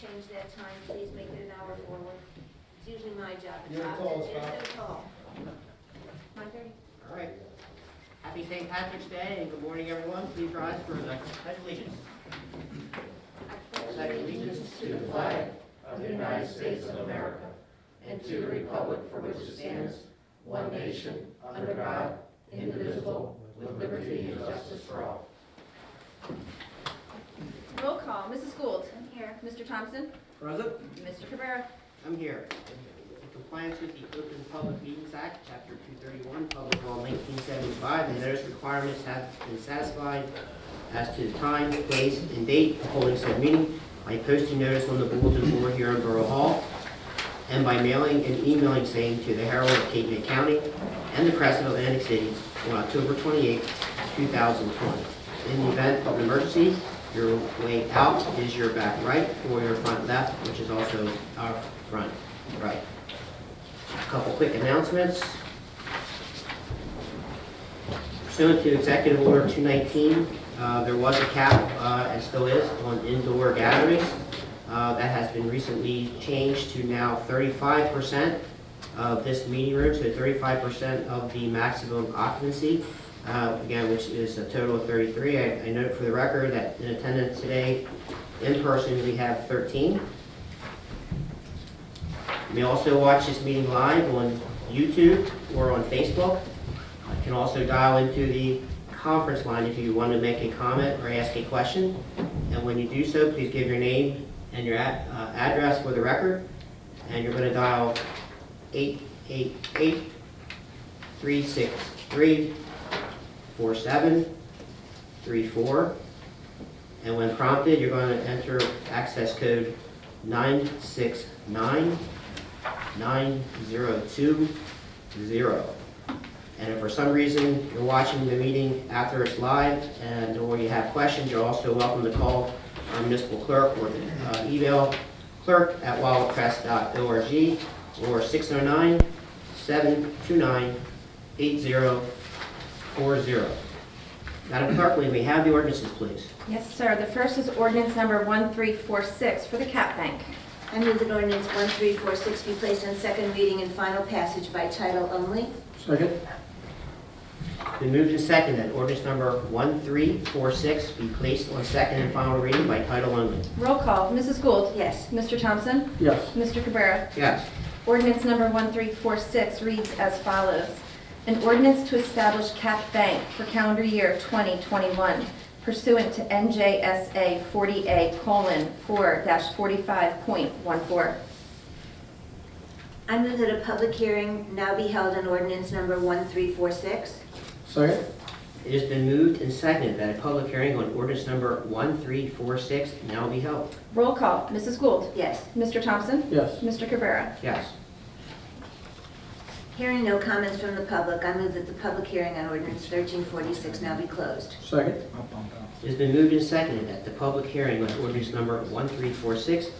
change that time, please make it an hour forward. It's usually my job. You're tall, Scott. You're so tall. 9:30. All right. Happy St. Patrick's Day and good morning, everyone. Please rise for the pledge of allegiance. I pledge allegiance to the flag of the United States of America and to the republic for which it stands, one nation, under God, indivisible, with liberty and justice for all. Roll call. Mrs. Gould. I'm here. Mr. Thompson. Present. Mr. Cabrera. I'm here. In compliance with the Open Public Meetings Act, Chapter 231, Public Law 1975, the notice requirements have been satisfied as to the time, place, and date of holding said meeting by posting notice on the bulletin board here in Borough Hall and by mailing and emailing same to the Herald of Cape May County and the Crest of Atlantic City on October 28, 2020. In the event of an emergency, your way out is your back right or your front left, which is also our front right. A couple quick announcements. Pursuant to Executive Order 219, there was a cap, and still is, on indoor gatherings. That has been recently changed to now 35% of this meeting room, so 35% of the maximum occupancy. Again, which is a total of 33. I note for the record that in attendance today, in person, we have 13. You may also watch this meeting live on YouTube or on Facebook. You can also dial into the conference line if you want to make a comment or ask a question. And when you do so, please give your name and your address for the record. And you're going to dial 888-363-4734, and when prompted, you're going to enter access code 9699020. And if for some reason you're watching the meeting after it's live or you have questions, you're also welcome to call our municipal clerk or email clerk@wildwoodcrest.org or 609-729-8040. Madam Clerk, may we have the ordinances, please? Yes, sir. The first is ordinance number 1346 for the Cap Bank. I move that ordinance 1346 be placed on second reading and final passage by title only. Second. Been moved and seconded that ordinance number 1346 be placed on second and final reading by title only. Roll call. Mrs. Gould. Yes. Mr. Thompson. Yes. Mr. Cabrera. Yes. Ordinance number 1346 reads as follows. An ordinance to establish Cap Bank for calendar year 2021 pursuant to NJSA 40A:4-45.14. I move that a public hearing now be held on ordinance number 1346. Second. It has been moved and seconded that a public hearing on ordinance number 1346 now be held. Roll call. Mrs. Gould. Yes. Mr. Thompson. Yes. Mr. Cabrera. Yes. Hearing no comments from the public, I move that the public hearing on ordinance 1346 now be closed. Second. It has been moved and seconded that the public hearing on ordinance number 1346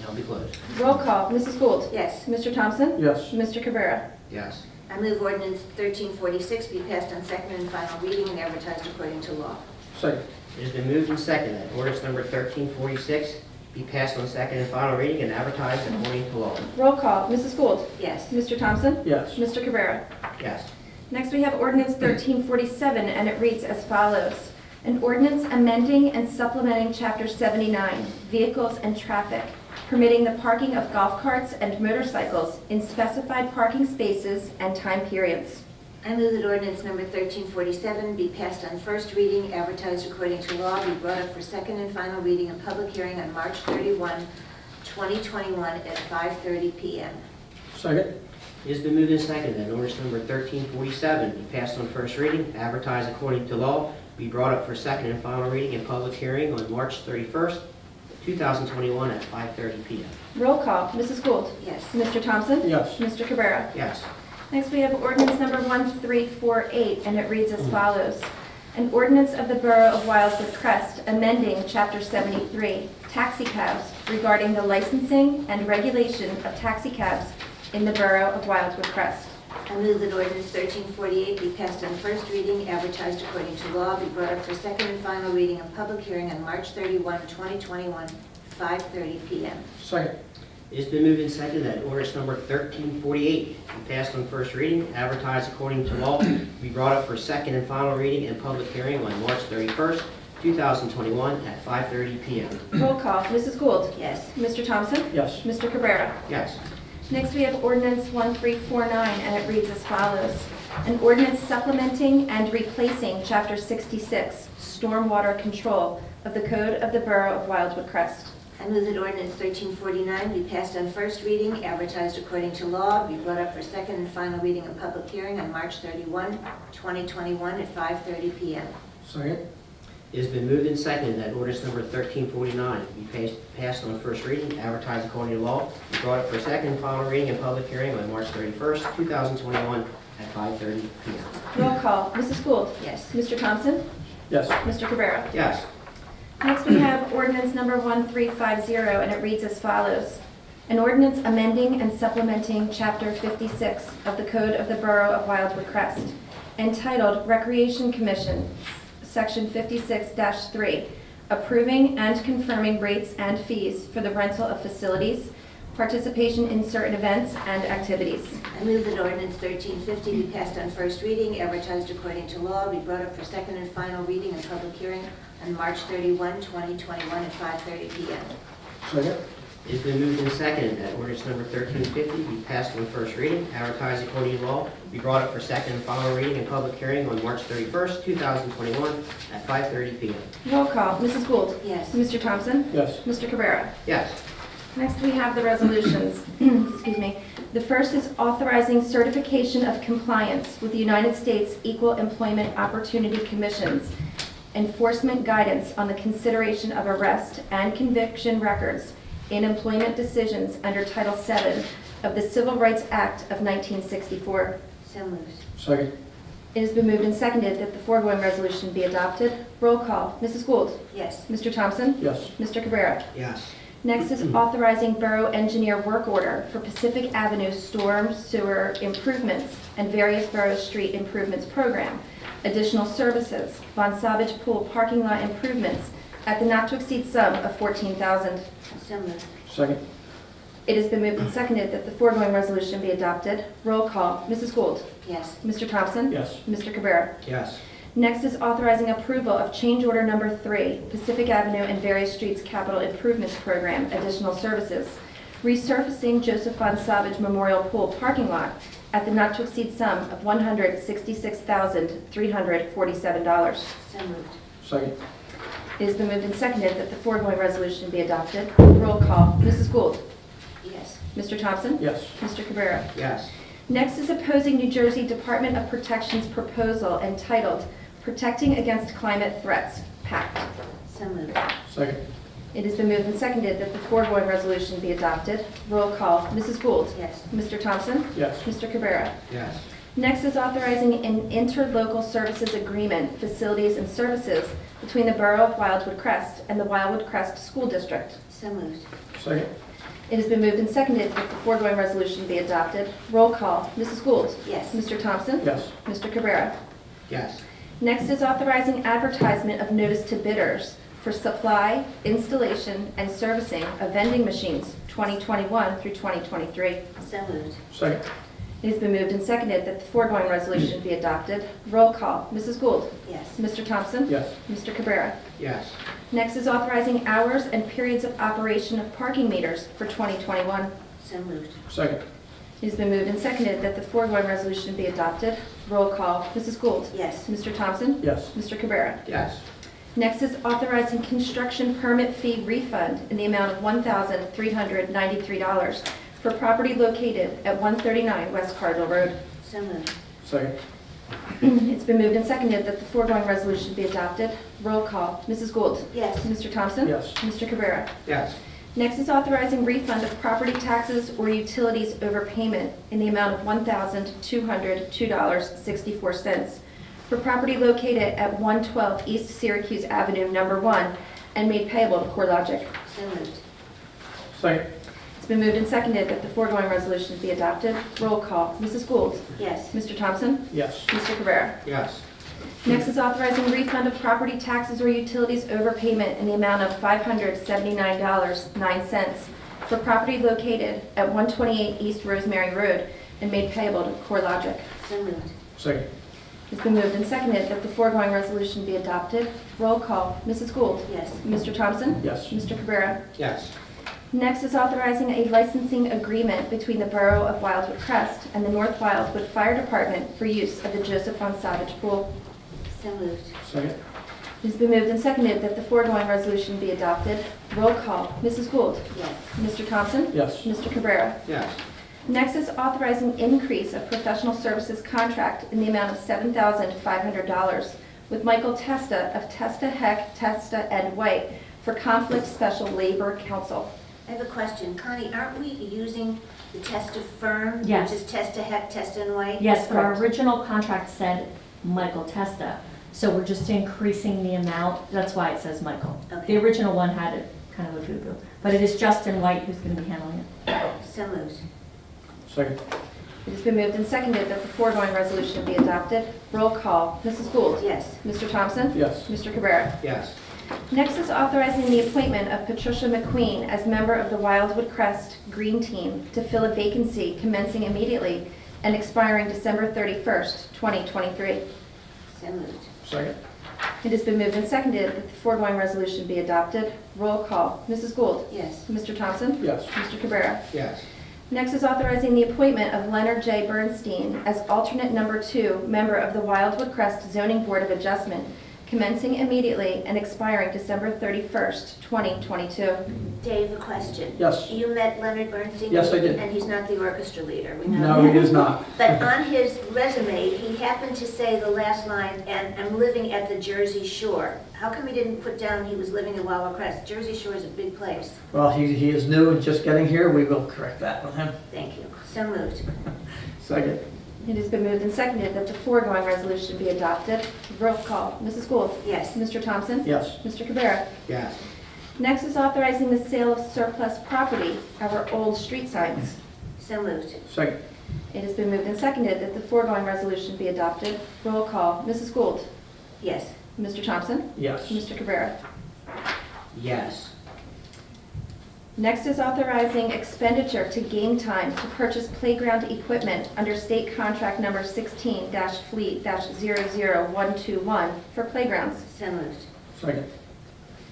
now be closed. Roll call. Mrs. Gould. Yes. Mr. Thompson. Yes. Mr. Cabrera. Yes. I move ordinance 1346 be passed on second and final reading and advertised according to law. Second. It has been moved and seconded that ordinance number 1346 be passed on second and final reading and advertised according to law. Roll call. Mrs. Gould. Yes. Mr. Thompson. Yes. Mr. Cabrera. Yes. Next, we have ordinance 1347, and it reads as follows. An ordinance amending and supplementing Chapter 79, Vehicles and Traffic, permitting the parking of golf carts and motorcycles in specified parking spaces and time periods. I move that ordinance number 1347 be passed on first reading, advertised according to law, be brought up for second and final reading and public hearing on March 31, 2021 at 5:30 p.m. Second. It has been moved and seconded that ordinance number 1347 be passed on first reading, advertised according to law, be brought up for second and final reading and public hearing on March 31st, 2021 at 5:30 p.m. Roll call. Mrs. Gould. Yes. Mr. Thompson. Yes. Mr. Cabrera. Yes. Next, we have ordinance number 1348, and it reads as follows. An ordinance of the Borough of Wildwood Crest amending Chapter 73, taxicabs, regarding the licensing and regulation of taxicabs in the Borough of Wildwood Crest. I move that ordinance 1348 be passed on first reading, advertised according to law, be brought up for second and final reading and public hearing on March 31, 2021 5:30 p.m. Second. It's been moved and seconded that ordinance number 1348 be passed on first reading, advertised according to law, be brought up for second and final reading and public hearing on March 31st, 2021 at 5:30 p.m. Roll call. Mrs. Gould. Yes. Mr. Thompson? Yes. Mr. Cabrera? Yes. Next, we have ordinance 1349, and it reads as follows. An ordinance supplementing and replacing Chapter 66, Stormwater Control of the Code of the Borough of Wildwood Crest. I move that ordinance 1349 be passed on first reading, advertised according to law, be brought up for second and final reading and public hearing on March 31, 2021 at 5:30 p.m. Second. It has been moved and seconded that ordinance number 1349 be passed on first reading, advertised according to law, be brought up for second and final reading and public hearing on March 31st, 2021 at 5:30 p.m. Roll call. Mrs. Gould. Yes. Mr. Thompson? Yes. Mr. Cabrera? Yes. Next, we have ordinance number 1350, and it reads as follows. An ordinance amending and supplementing Chapter 56 of the Code of the Borough of Wildwood Crest, entitled Recreation Commission, Section 56-3, approving and confirming rates and fees for the rental of facilities, participation in certain events and activities. I move that ordinance 1350 be passed on first reading, advertised according to law, be brought up for second and final reading and public hearing on March 31, 2021 at 5:30 p.m. Second. It has been moved and seconded that ordinance number 1350 be passed on first reading, advertised according to law, be brought up for second and final reading and public hearing on March 31st, 2021 at 5:30 p.m. Roll call. Mrs. Gould. Yes. Mr. Thompson? Yes. Mr. Cabrera? Yes. Next, we have the resolutions. Excuse me. The first is authorizing certification of compliance with the United States Equal Employment Opportunity Commission's enforcement guidance on the consideration of arrest and conviction records in employment decisions under Title VII of the Civil Rights Act of 1964. So moved. Second. It has been moved and seconded that the foregoing resolution be adopted. Roll call. Mrs. Gould. Yes. Mr. Thompson? Yes. Mr. Cabrera? Yes. Next is authorizing Borough Engineer work order for Pacific Avenue Storm Sewer Improvements and various Borough Street Improvements Program. Additional services, Von Savage Pool parking lot improvements at the not-to-exceed sum of $14,000. So moved. Second. It has been moved and seconded that the foregoing resolution be adopted. Roll call. Mrs. Gould. Yes. Mr. Thompson? Yes. Mr. Cabrera? Yes. Next is authorizing approval of change order number 3, Pacific Avenue and various streets capital improvements program, additional services. Resurfacing Joseph Von Savage Memorial Pool parking lot at the not-to-exceed sum of $166,347. So moved. Second. It has been moved and seconded that the foregoing resolution be adopted. Roll call. Mrs. Gould. Yes. Mr. Thompson? Yes. Mr. Cabrera? Yes. Next is opposing New Jersey Department of Protection's proposal entitled Protecting Against Climate Threats, PACT. So moved. Second. It has been moved and seconded that the foregoing resolution be adopted. Roll call. Mrs. Gould. Yes. Mr. Thompson? Yes. Mr. Cabrera? Yes. Next is authorizing an interlocal services agreement, facilities and services between the Borough of Wildwood Crest and the Wildwood Crest School District. So moved. Second. It has been moved and seconded that the foregoing resolution be adopted. Roll call. Mrs. Gould. Yes. Mr. Thompson? Yes. Mr. Cabrera? Yes. Next is authorizing advertisement of notice to bidders for supply, installation, and servicing of vending machines 2021 through 2023. So moved. Second. It has been moved and seconded that the foregoing resolution be adopted. Roll call. Mrs. Gould. Yes. Mr. Thompson? Yes. Mr. Cabrera? Yes. Next is authorizing hours and periods of operation of parking meters for 2021. So moved. Second. It has been moved and seconded that the foregoing resolution be adopted. Roll call. Mrs. Gould. Yes. Mr. Thompson? Yes. Mr. Cabrera? Yes. Next is authorizing construction permit fee refund in the amount of $1,393 for property located at 139 West Cardinal Road. So moved. Second. It's been moved and seconded that the foregoing resolution be adopted. Roll call. Mrs. Gould. Yes. Mr. Thompson? Yes. Mr. Cabrera? Yes. Next is authorizing refund of property taxes or utilities overpayment in the amount of $1,202.64 for property located at 112 East Syracuse Avenue, number 1, and made payable to CoreLogic. So moved. Second. It's been moved and seconded that the foregoing resolution be adopted. Roll call. Mrs. Gould. Yes. Mr. Thompson? Yes. Mr. Cabrera? Yes. Next is authorizing refund of property taxes or utilities overpayment in the amount of $579.09 for property located at 128 East Rosemary Road and made payable to CoreLogic. So moved. Second. It's been moved and seconded that the foregoing resolution be adopted. Roll call. Mrs. Gould. Yes. Mr. Thompson. Yes. Mr. Cabrera. Yes. Next is authorizing a licensing agreement between the Borough of Wildwood Crest and the North Wildwood Fire Department for use of the Joseph Von Savage Pool. So moved. Second. It has been moved and seconded that the foregoing resolution be adopted. Roll call. Mrs. Gould. Yes. Mr. Thompson. Yes. Mr. Cabrera. Yes. Next is authorizing increase of professional services contract in the amount of $7,500 with Michael Testa of Testa Heck, Testa and White for Conflict Special Labor Counsel. I have a question. Connie, aren't we using the Testa firm? Yes. Which is Testa Heck, Testa and White? Yes, but our Correct. original contract said Michael Testa, so we're just increasing the amount, that's why it says Michael. Okay. The original one had it kind of a boo-boo, but it is Justin White who's going to be handling it. So moved. Second. It has been moved and seconded that the foregoing resolution be adopted. Roll call. Mrs. Gould. Yes. Mr. Thompson. Yes. Mr. Cabrera. Yes. Next is authorizing the appointment of Patricia McQueen as member of the Wildwood Crest Green Team to fill a vacancy commencing immediately and expiring December 31st, 2023. So moved. Second. It has been moved and seconded that the foregoing resolution be adopted. Roll call. Mrs. Gould. Yes. Mr. Thompson. Yes. Mr. Cabrera. Yes. Next is authorizing the appointment of Leonard J. Bernstein as alternate number 2 member of the Wildwood Crest Zoning Board of Adjustment, commencing immediately and expiring December 31st, 2022. Dave, a question. Yes. You met Leonard Bernstein? Yes, I did. And he's not the orchestra leader, we know No, that. he is not. But on his resume, he happened to say the last line, and I'm living at the Jersey Shore. How come he didn't put down he was living in Wildwood Crest? Jersey Shore is a big place. Well, he is new and just getting here. We will correct that with him. Thank you. So moved. Second. It has been moved and seconded that the foregoing resolution be adopted. Roll call. Mrs. Gould. Yes. Mr. Thompson. Yes. Mr. Cabrera. Yes. Next is authorizing the sale of surplus property, our old street signs. So moved. Second. It has been moved and seconded that the foregoing resolution be adopted. Roll call. Mrs. Gould. Yes. Mr. Thompson. Yes. Mr. Cabrera. Yes. Next is authorizing expenditure to Game Time to purchase playground equipment under state contract number 16-fleet-00121 for playgrounds. So moved. Second.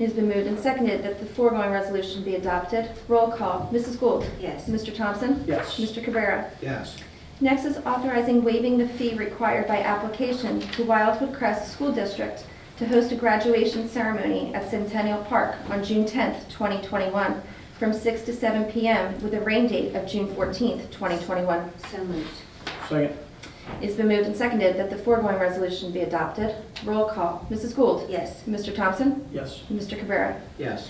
It has been moved and seconded that the foregoing resolution be adopted. Roll call. Mrs. Gould. Yes. Mr. Thompson. Yes. Mr. Cabrera. Yes. Next is authorizing waiving the fee required by application to Wildwood Crest School District to host a graduation ceremony at Centennial Park on June 10th, 2021, from 6 to 7 p.m. with a rain date of June 14th, 2021. So moved. Second. It's been moved and seconded that the foregoing resolution be adopted. Roll call. Mrs. Gould. Yes. Mr. Thompson. Yes. Mr. Cabrera. Yes.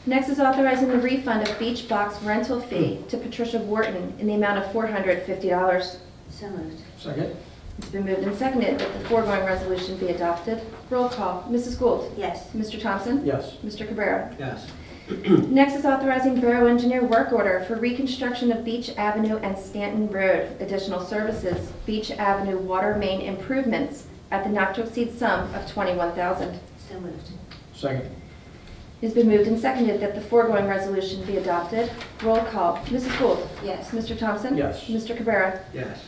Next is authorizing the refund of beach box rental fee to Patricia Wharton in the amount of $450. So moved. Second. It's been moved and seconded that the foregoing resolution be adopted. Roll call. Mrs. Gould. Yes. Mr. Thompson. Yes. Mr. Cabrera. Yes. Next is authorizing Borough Engineer work order for reconstruction of Beach Avenue and Stanton Road. Additional services, Beach Avenue water main improvements at the not to exceed sum of $21,000. So moved. Second. It has been moved and seconded that the foregoing resolution be adopted. Roll call. Mrs. Gould. Yes. Mr. Thompson. Yes. Mr. Cabrera. Yes.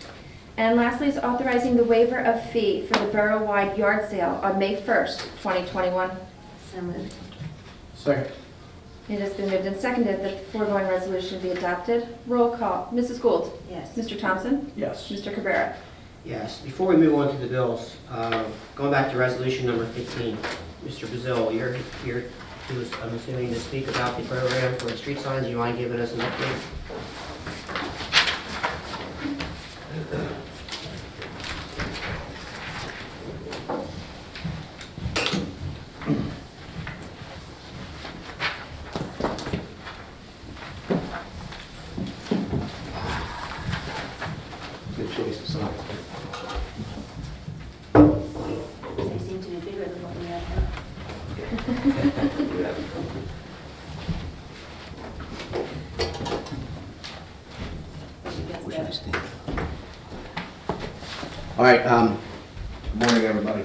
And lastly is authorizing the waiver of fee for the borough-wide yard sale on May 1st, 2021. So moved. Second. It has been moved and seconded that the foregoing resolution be adopted. Roll call. Mrs. Gould. Yes. Mr. Thompson. Yes. Mr. Cabrera. Yes. Before we move on to the bills, going back to resolution number 15, Mr. Bazil, you're here to, I'm assuming, to speak about the program for the street signs. You mind giving us an update? Good choice of song. They seem to be bigger than what we have now. That's Wish better. I stayed. All right, Good morning, everybody.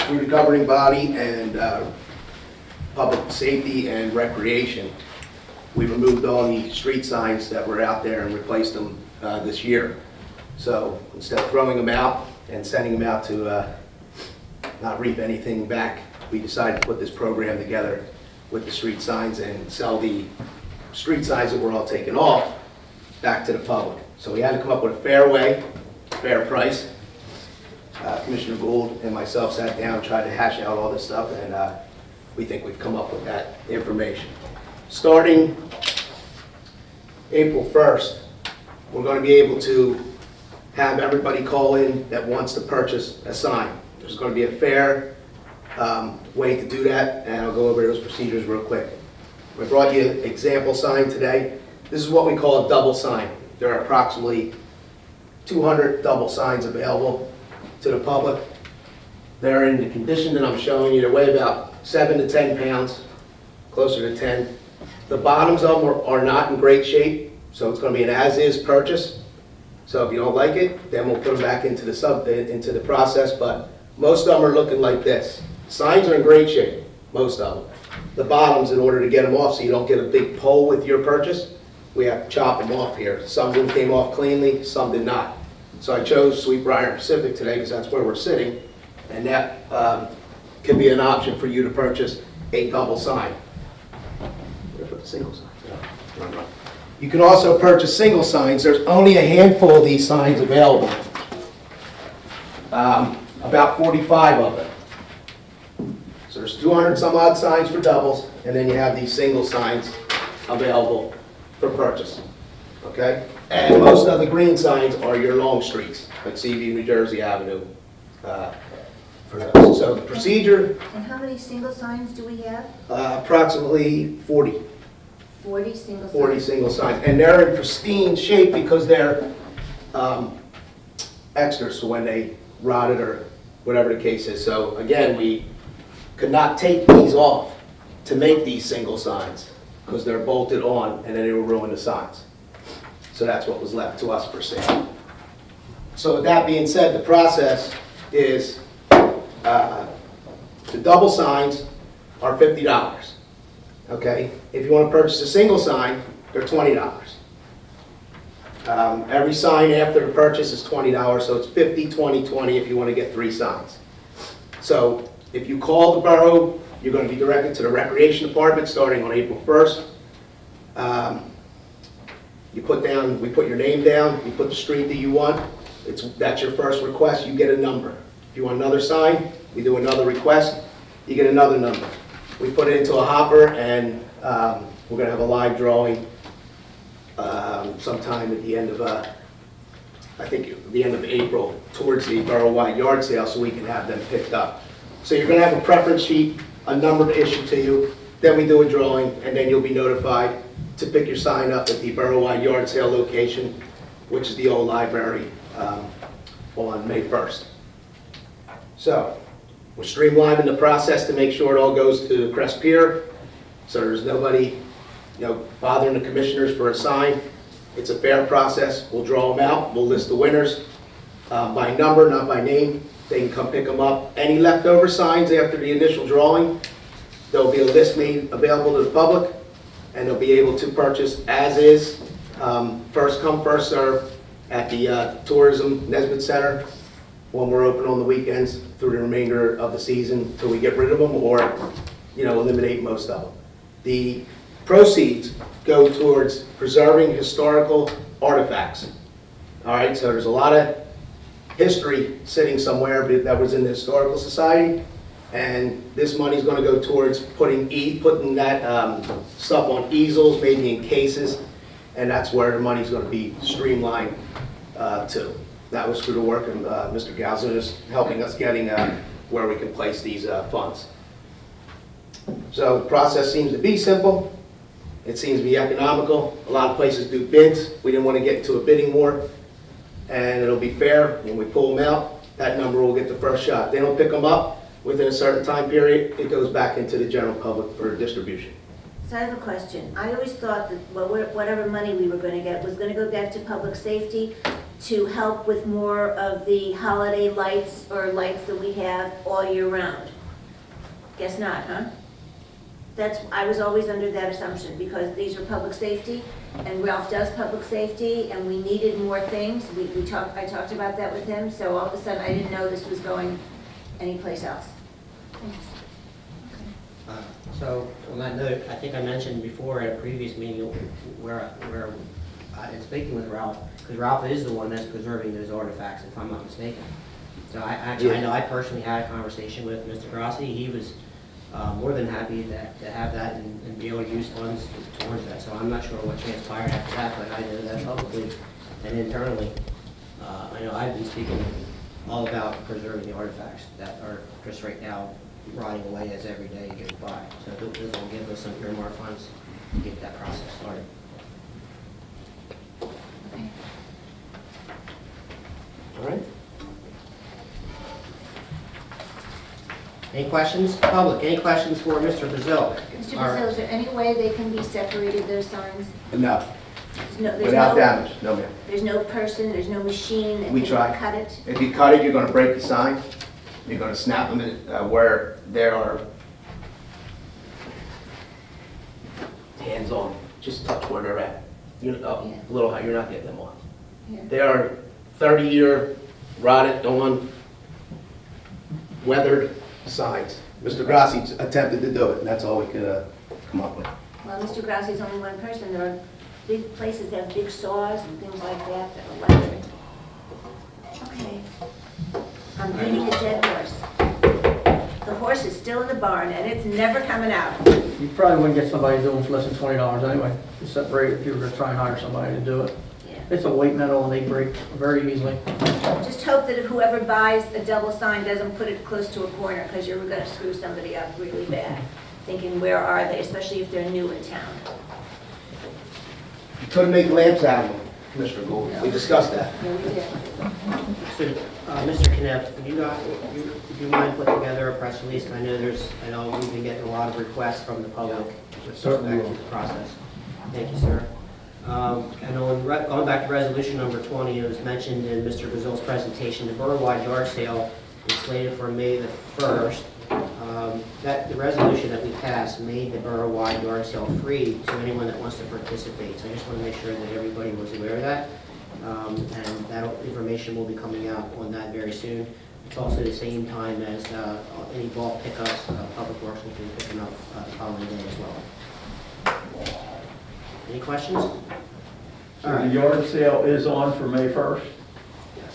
Through the governing body and public safety and recreation, we removed all the street signs that were out there and replaced them this year. So instead of throwing them out and sending them out to not reap anything back, we decided to put this program together with the street signs and sell the street signs that were all taken off back to the public. So we had to come up with a fair way, fair price. Commissioner Gould and myself sat down, tried to hash out all this stuff, and we think we've come up with that information. Starting April 1st, we're going to be able to have everybody call in that wants to purchase a sign. There's going to be a fair way to do that, and I'll go over those procedures real quick. We brought you an example sign today. This is what we call a double sign. There are approximately 200 double signs available to the public. They're in the condition that I'm showing you. They weigh about 7 to 10 pounds, closer to 10. The bottoms of them are not in great shape, so it's going to be an as-is purchase. So if you don't like it, then we'll put them back into the process, but most of them are looking like this. Signs are in great shape, most of them. The bottoms, in order to get them off so you don't get a big pull with your purchase, we have to chop them off here. Some of them came off cleanly, some did not. So I chose Sweetbriar Pacific today because that's where we're sitting, and that can be an option for you to purchase a double sign. Where put the single sign? No, run. You can also purchase single signs. There's only a handful of these signs available. About 45 of them. So there's 200 some odd signs for doubles, and then you have these single signs available for purchase. Okay? And most of the green signs are your long streets, like Seaview, New Jersey Avenue. For those. So the procedure, And how many single signs do we have? approximately 40. 40 single signs? 40 single signs. And they're in pristine shape because they're extras, so when they rotted or whatever the case is. So again, we could not take these off to make these single signs because they're bolted on and then it will ruin the signs. So that's what was left to us for sale. So with that being said, the process is the double signs are $50. Okay? If you want to purchase a single sign, they're $20. Every sign after the purchase is $20, so it's 50, 20, 20 if you want to get 3 signs. So if you call the borough, you're going to be directed to the recreation department starting on April 1st. We put your name down, you put the street that you want. That's your first request, you get a number. If you want another sign, we do another request, you get another number. We put it into a hopper, and we're going to have a live drawing sometime at the end of, I think, the end of April, towards the borough-wide yard sale, so we can have them picked up. So you're going to have a preference sheet, a number to issue to you, then we do a drawing, and then you'll be notified to pick your sign up at the borough-wide yard sale location, which is the old library, on May 1st. So we're streamlining the process to make sure it all goes to Crest Pier, so there's nobody bothering the commissioners for a sign. It's a fair process. We'll draw them out. We'll list the winners by number, not by name. They can come pick them up. Any leftover signs after the initial drawing, there'll be a list made available to the public, and they'll be able to purchase as is, first come, first serve, at the Tourism Nesbitt Center when we're open on the weekends through the remainder of the season until we get rid of them or eliminate most of them. The proceeds go towards preserving historical artifacts. All right, so there's a lot of history sitting somewhere that was in the Historical Society, and this money is going to go towards putting that stuff on easels, maybe in cases, and that's where the money is going to be streamlined to. That was through the work of Mr. Galzin is helping us getting where we can place these funds. So the process seems to be simple. It seems to be economical. A lot of places do bids. We didn't want to get into a bidding war. And it'll be fair. When we pull them out, that number will get the first shot. If they don't pick them up within a certain time period, it goes back into the general public for distribution. So I have a question. I always thought that whatever money we were going to get was going to go back to public safety, to help with more of the holiday lights or lights that we have all year round? Guess not, huh? I was always under that assumption, because these are public safety, and Ralph does public safety, and we needed more things. I talked about that with him, so all of a sudden, I didn't know this was going anyplace else. So on that note, I think I mentioned before at a previous meeting where I was speaking with Ralph, because Ralph is the one that's preserving those artifacts, if I'm not mistaken. So I know I personally had a conversation with Mr. Grassi. He was more than happy to have that and be able to use funds towards that. So I'm not sure what transpired after that, but I know that publicly and internally. I know I've been speaking all about preserving the artifacts that are just right now rotting away as every day goes by. So this will give us some earmark funds to get that process started. All right. Any questions? Public, any questions for Mr. Brazil? Mr. Brazil, is there any way they can be separated, those signs? No, There's without no- damage, no ma'am. There's no person, there's no machine that We can tried. cut it? If you cut it, you're gonna break the sign. You're gonna snap them where there are hands on. Just touch where they're at. You're up Yeah. a little high, you're not getting them on. Yeah. They are 30-year rotted on, weathered signs. Mr. Grassi attempted to do it, and that's all we could come up with. Well, Mr. Grassi's only one person. There are big places that have big saws and things like that that are electric. Okay. I'm beating a dead horse. The horse is still in the barn and it's never coming out. You probably wouldn't get somebody to do them for less than $20 anyway, to separate if you were to try and hire somebody to do it. Yeah. It's a weight metal and they break very easily. Just hope that if whoever buys a double sign doesn't put it close to a corner, because you're gonna screw somebody up really bad, thinking where are they, especially if they're new in town. You couldn't make lamps out of them, Mr. Gould. We discussed that. Yeah, we did. So, Mr. Kneff, would you mind putting together a press release? I know we've been getting a lot of requests from the public with respect to the process. Thank you, sir. And going back to resolution number 20, it was mentioned in Mr. Brazil's presentation, the borough-wide yard sale is slated for May the 1st. The resolution that we passed made the borough-wide yard sale free to anyone that wants to participate. So I just want to make sure that everybody was aware of that. And that information will be coming out on that very soon. It's also the same time as any bulk pickups, Public Works will be picking up the following day as well. Any questions? All So the right. yard sale is on for May 1st?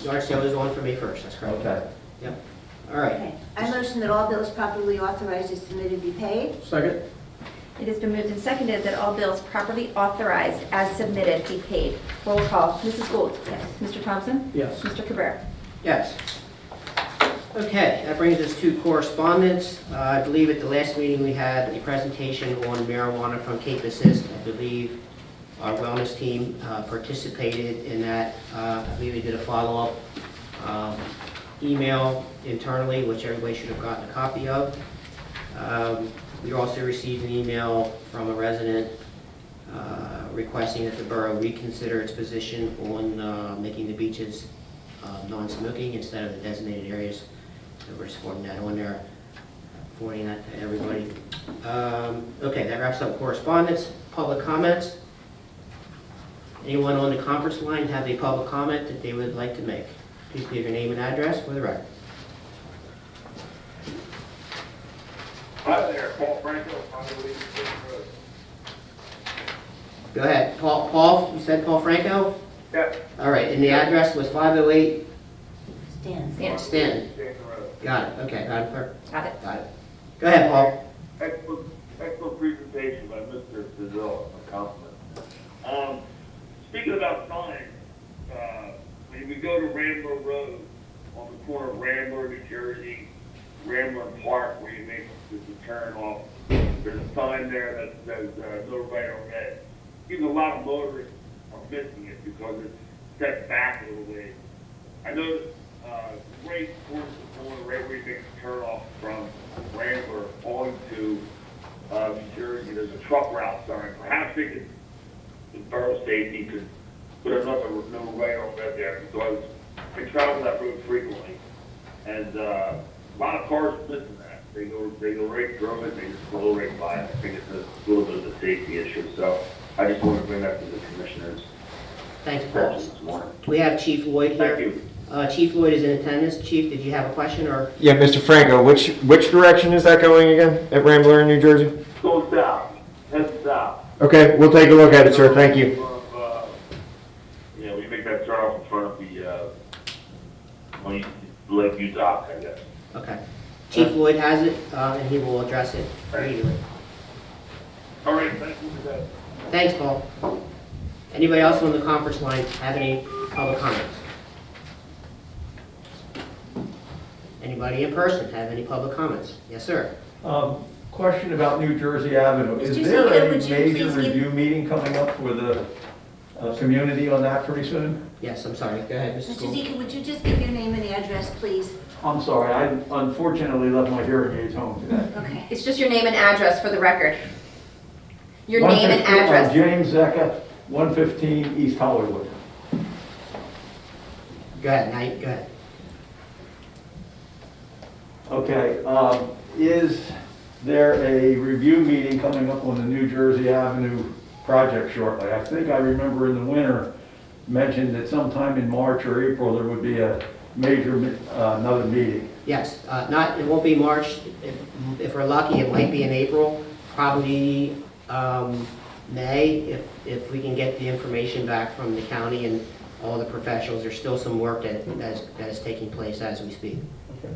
Yard sale is on for May 1st, that's correct. Okay. Yep. All right. Okay. I motion that all bills properly authorized as submitted be paid. Second? It has been moved and seconded that all bills properly authorized as submitted be paid. Roll call. Mrs. Gould? Yes. Mr. Thompson? Yes. Mr. Cabrera? Yes. Okay, that brings us to correspondence. I believe at the last meeting we had a presentation on marijuana from Cape Assist. I believe our wellness team participated in that. I believe we did a follow-up email internally, which everybody should have gotten a copy of. We also received an email from a resident requesting that the borough reconsider its position on making the beaches non-smoking instead of the designated areas. So we're just forwarding that on there, forwarding that to everybody. Okay, that wraps up correspondence. Public comments. Anyone on the conference line have a public comment that they would like to make? Please give your name and address for the record. Hi there, Paul Franco, on the Wildwood Road. Go ahead. Paul, you said Paul Franco? Yeah, All right, and the address was 508 Stan. Stanton. Stanton. Stanton Road. Got it, okay, Madam Clerk. Got it. Got it. Go ahead, Paul. Excellent presentation by Mr. Brazil, a compliment. Speaking about signs, when we go to Rambler Road, on the corner of Rambler, New Jersey, Rambler Park, where you make the turn off, there's a sign there that says, no right or red. Even a lot of motorists are missing it because it's set back a little ways. I noticed, right towards the corner, right where you make the turn off from Rambler onto, New Jersey, there's a truck route sign. Perhaps they could, the borough safety could put another no radar red there because I travel that road frequently. And, a lot of cars are missing that. They go right through it, they just blow right by it. I think it's a little bit of a safety issue, so I just want to bring that to the commissioners' Thanks, Paul. attention this morning. We have Chief Lloyd here. Thank you. Chief Lloyd is in attendance. Chief, did you have a question or? Yeah, Mr. Franco, which direction is that going again at Rambler in New Jersey? Go south, head south. Okay, we'll take a look at it, sir. Thank you. Yeah, we make that turn off in front of the, when you, Lakeview dock, I guess. Okay. Chief Lloyd has it, and he will address it immediately. All right, thank you for that. Thanks, Paul. Anybody else on the conference line have any public comments? Anybody in person have any public comments? Yes, sir. Question about New Jersey Avenue. Is Mr. there Zika, a would you major please give- review meeting coming up for the community on that pretty soon? Yes, I'm sorry. Go ahead, Mrs. Mr. Gould. Zika, would you just give your name and address, please? I'm sorry, I unfortunately left my hearing aids home today. Okay. It's just your name and address for the record. Your name and 115 address. James Zecca, 115 East Hollywood. Go ahead, Knight, go ahead. Okay, is there a review meeting coming up on the New Jersey Avenue project shortly? I think I remember in the winter mentioned that sometime in March or April there would be a major, another meeting. Yes, it won't be March. If we're lucky, it might be in April, probably May, if we can get the information back from the county and all the professionals. There's still some work that is taking place as we speak. Okay.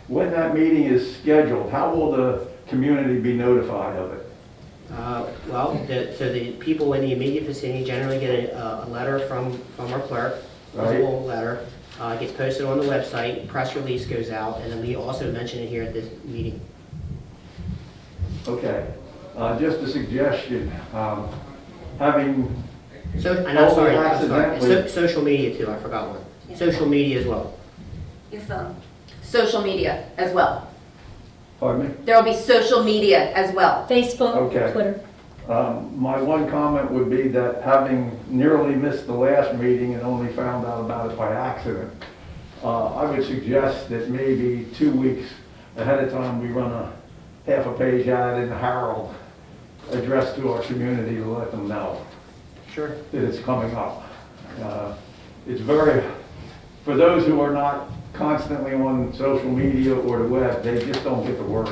When that meeting is scheduled, how will the community be notified of it? Well, so the people in the immediate vicinity generally get a letter from our clerk, a Right. little letter. It gets posted on the website, press release goes out, and then we also mention it here at this meeting. Okay, just a suggestion, having, So, and I'm sorry, Accidentally. social media too, I forgot one. Social media as well. Your phone. Social media as well. pardon me? There will be social media as well. Facebook, Okay. Twitter. My one comment would be that having nearly missed the last meeting and only found out about it by accident, I would suggest that maybe 2 weeks ahead of time, we run a half a page ad in the Herald addressed to our community to let them know Sure. that it's coming up. It's very, for those who are not constantly on social media or the web, they just don't get the word.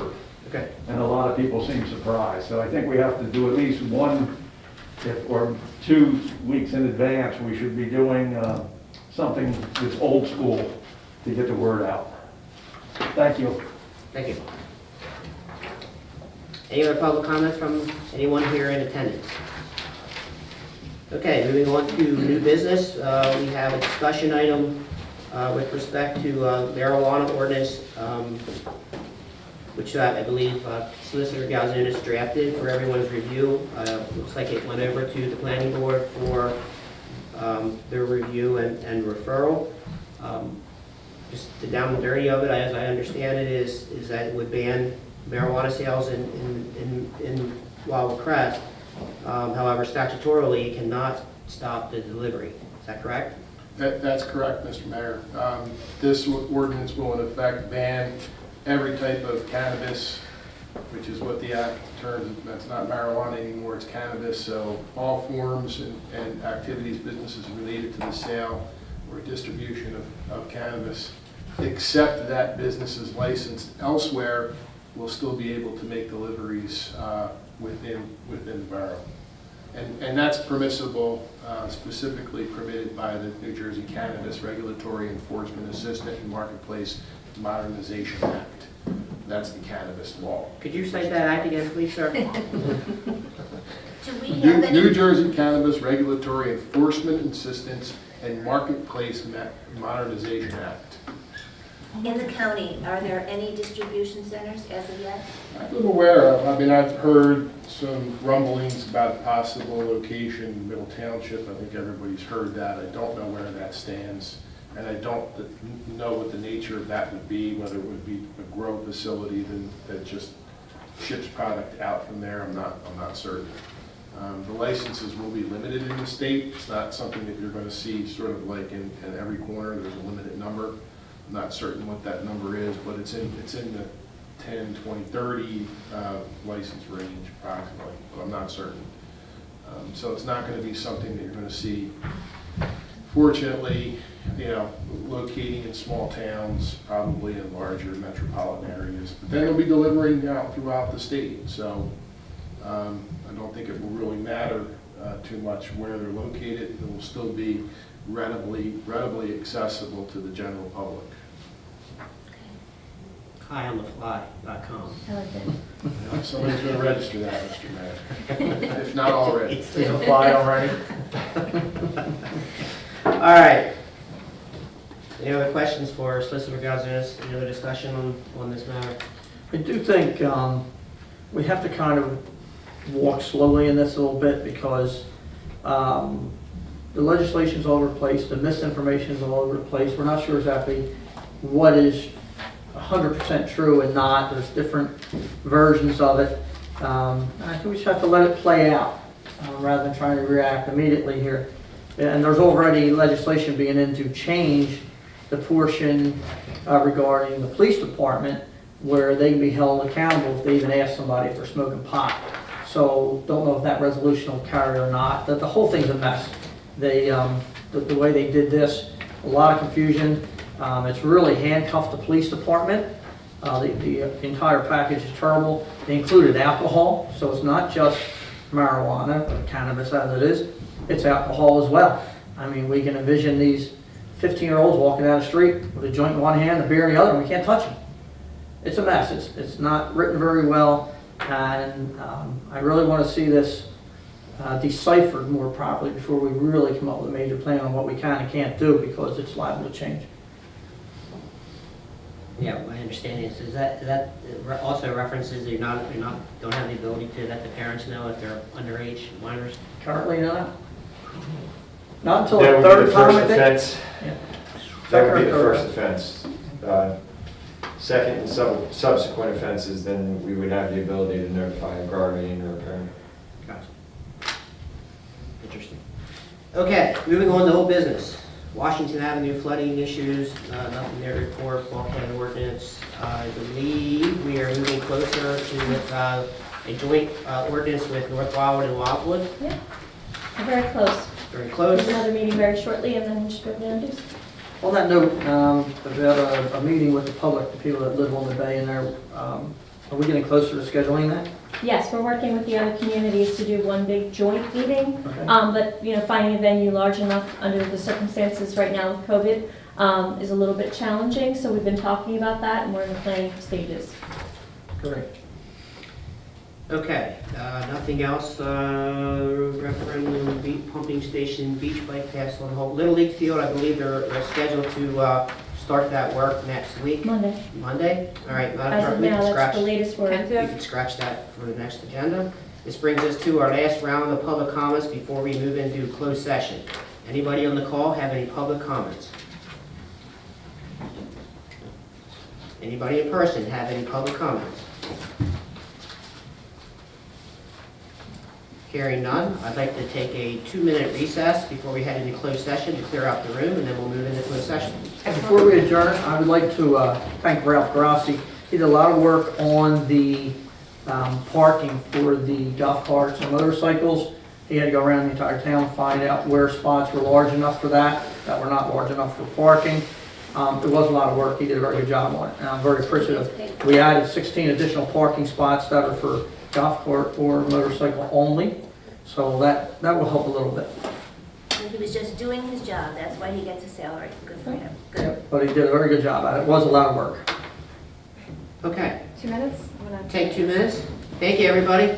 Okay. And a lot of people seem surprised. So I think we have to do at least one or 2 weeks in advance. We should be doing something that's old school to get the word out. Thank you. Thank you. Any other public comments from anyone here in attendance? Okay, moving on to new business. We have a discussion item with respect to marijuana ordinance, which I believe Solicitor Galzunas drafted for everyone's review. Looks like it went over to the planning board for their review and referral. Just the down and dirty of it, as I understand it, is that it would ban marijuana sales in Wildwood Crest. However, statutorily, it cannot stop the delivery. Is that correct? That's correct, Mr. Mayor. This ordinance will in effect ban every type of cannabis, which is what the act terms, that's not marijuana anymore, it's cannabis. So all forms and activities, businesses related to the sale or distribution of cannabis, except that business is licensed elsewhere, will still be able to make deliveries within the borough. And that's permissible, specifically permitted by the New Jersey Cannabis Regulatory Enforcement Assistant and Marketplace Modernization Act. That's the cannabis law. Could you cite that act again, please, sir? Do we have any? New Jersey Cannabis Regulatory Enforcement Assistance and Marketplace Modernization Act. In the county, are there any distribution centers as of yet? I'm aware of, I mean, I've heard some rumblings about a possible location in Middle Township. I think everybody's heard that. I don't know where that stands. And I don't know what the nature of that would be, whether it would be a grow facility that just ships product out from there. I'm not certain. The licenses will be limited in the state. It's not something that you're going to see sort of like in every corner. There's a limited number. I'm not certain what that number is, but it's in the 10, 20, 30 license range approximately, but I'm not certain. So it's not going to be something that you're going to see, fortunately, locating in small towns, probably in larger metropolitan areas. But then they'll be delivering out throughout the state. So I don't think it will really matter too much where they're located. It will still be readily accessible to the general public. HiOnTheFly.com. I like that. Somebody's going to register that, Mr. Mayor, if not already. It's applied already. All right. Any other questions for Solicitor Gonzalez? Any other discussion on this matter? I do think we have to kind of walk slowly in this a little bit because the legislation's all over the place, the misinformation is all over the place. We're not sure exactly what is 100% true and not. There's different versions of it. I think we just have to let it play out rather than trying to react immediately here. And there's already legislation being in to change the portion regarding the police department where they can be held accountable if they even ask somebody if they're smoking pot. So don't know if that resolution will carry or not. The whole thing's a mess. They, the way they did this, a lot of confusion. It's really handcuffed the police department. The entire package is terrible. They included alcohol, so it's not just marijuana or cannabis as it is. It's alcohol as well. I mean, we can envision these 15-year-olds walking down the street with a joint in one hand, a beer in the other, and we can't touch them. It's a mess. It's not written very well, and I really want to see this deciphered more properly before we really come up with a major plan on what we can and can't do, because it's liable to change. Yeah, my understanding is that also references that you don't have the ability to let the parents know if they're underage minors? Currently, not until That the would be third the time, first I think. offense. Yeah. That would be the Second or first offense. Second and subsequent offenses, then we would have the ability to notify a guardian or a parent. Gotcha. Interesting. Okay, moving on to old business. Washington Avenue flooding issues, nothing there to report, bulkhead ordinance. I believe we are moving closer to with a joint ordinance with North Wildwood and Wildwood. Yeah, we're very close. Very close. There's another meeting very shortly, and then we'll just go down and do. On that note, we have a meeting with the public, the people that live on the bay in there. Are we getting closer to scheduling that? Yes, we're working with the other communities to do one big joint meeting. Okay. But, finding a venue large enough under the circumstances right now with COVID is a little bit challenging. So we've been talking about that, and we're in the planning stages. Great. Okay, nothing else. Referendum, pumping station, beach bike pass on hold. Little League Field, I believe they're scheduled to start that work next week. Monday. Monday? All right, As of now, that's the latest we word. can scratch that for the next agenda. This brings us to our last round of public comments before we move into closed session. Anybody on the call have any public comments? Anybody in person have any public comments? Hearing none, I'd like to take a 2-minute recess before we head into closed session to clear out the room, and then we'll move into closed session. Before we adjourn, I would like to thank Ralph Grassi. He did a lot of work on the parking for the golf carts and motorcycles. He had to go around the entire town, find out where spots were large enough for that were not large enough for parking. It was a lot of work. He did a very good job on it, and I'm very appreciative. We added 16 additional parking spots that are for golf cart or motorcycle only, so that will help a little bit. And he was just doing his job, that's why he gets a salary. Good for him. Good. Yep, but he did a very good job at it. It was a lot of work. Okay, 2 minutes? take 2 minutes. Thank you, everybody.